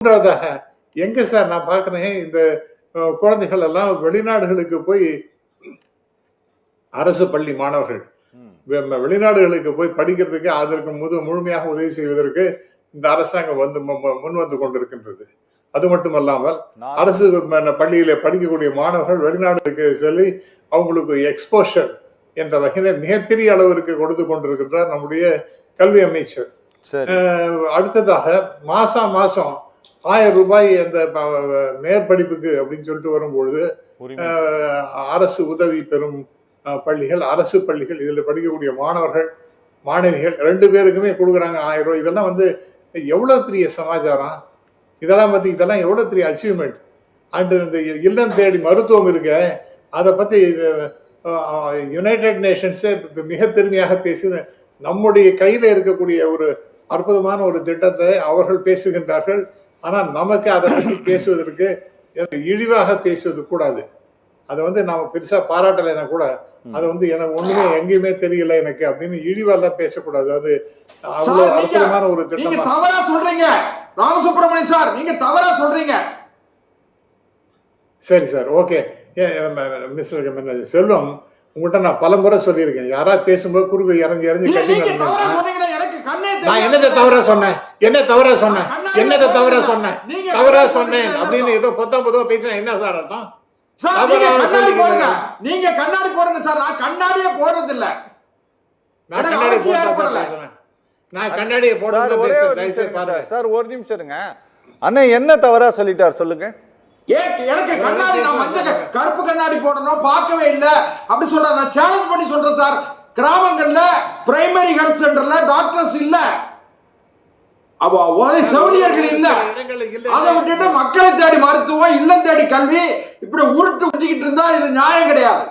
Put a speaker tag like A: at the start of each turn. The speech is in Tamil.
A: மூன்றாவதாக எங்க சார் நான் பார்க்கிறேன் இந்த குழந்தைகள் எல்லாம் வெளிநாடுகளுக்கு போய் அரசு பள்ளி மாணவர்கள் வெளிநாடுகளுக்கு போய் படிக்கிறதுக்கு அதற்கு முழுமையாக உதவி செய்வதற்கு இந்த அரசாங்கம் முன் வந்து கொண்டிருக்கின்றது. அது மட்டுமல்லாமல் அரசு பள்ளியில படிக்கக்கூடிய மாணவர்கள் வெளிநாடுகளுக்கு சொல்லி அவங்களுக்கு எக்ஸ்போஷர் என்ற வகையில மிகப்பெரிய அளவிற்கு கொடுத்து கொண்டிருக்கின்றார் நம்முடைய கல்வி அமைச்சர். அடுத்ததாக மாசம் 1000 ரூபாய் அந்த மேற்படிப்புக்கு அப்படின்னு சொல்லிட்டு வரும்பொழுது அரசு உதவி பெறும் பள்ளிகள், அரசு பள்ளிகள், இதுல படிக்கக்கூடிய மாணவர்கள் மாணவிகள் 2 பேருக்குமே கொடுக்குறாங்க 1000 ரூபாய். இதெல்லாம் எவ்வளவு பெரிய சமாச்சாரம், இதெல்லாம் எவ்வளவு பெரிய அச்சீவ்மெண்ட். அண்ட் இந்த இல்லம் தேடி மருத்துவம் இருக்க அதை பத்தி யுனைடெட் நேஷன்ஸே மிக பெருமையாக பேசி நம்முடைய கையில இருக்கக்கூடிய ஒரு அற்புதமான ஒரு திட்டத்தை அவர்கள் பேசுகின்றார்கள். ஆனால் நமக்கு அதை பற்றி பேசுவதற்கு இழிவாக பேசுவது கூடாது. அதை நாம பெருசா பாராட்டலைன்னா கூட அது எனக்கு ஒண்ணுமே எங்கேயுமே தெரியல எனக்கு அப்படின்னு இழிவெல்லாம் பேசக்கூடாது. அது அவ்வளவு அற்புதமான ஒரு திட்டம்.
B: தவறா சொல்றீங்க ராமசுப்ரமணியன் சார், நீங்க தவறா சொல்றீங்க.
A: சரி சார், ஓகே. மிஸ்டர் செல்வம், உங்கள்கிட்ட நான் பல முறை சொல்லியிருக்கேன், யாராவது பேசும்போது குறுக்கு இறங்கி கட்டி நான் என்னதை தவறா சொன்னேன் தவறா சொன்னேன் அப்படின்னு ஏதோ பொத்தம்பதோ பேசினா என்ன சார் அர்த்தம்?
B: நீங்க கண்ணாடி போடுங்க சார். நான் கண்ணாடியே போடுறது இல்ல.
A: நான் கண்ணாடியை போடுறது
C: சார். ஒரு நிமிஷம் இருங்க அண்ணா, என்ன தவறா சொல்லிட்டார் சொல்லுங்க.
B: எனக்கு கண்ணாடி நான் மஞ்சள் கருப்பு கண்ணாடி போடணும் பார்க்கவே இல்ல அப்படி சொல்றேன். நான் சேலஞ்ச் பண்ணி சொல்றேன் சார். கிராமங்கள்ல பிரைமரி ஹெல்த் சென்டர்ல டாக்டர்ஸ் இல்ல, செவிலியர்கள் இல்ல. அதை விட்டுட்டு மக்களை தேடி மருத்துவம், இல்லம் தேடி கல்வி இப்படி உருட்டு ஊட்டிக்கிட்டு இருந்தா இது நியாயம் கிடையாது.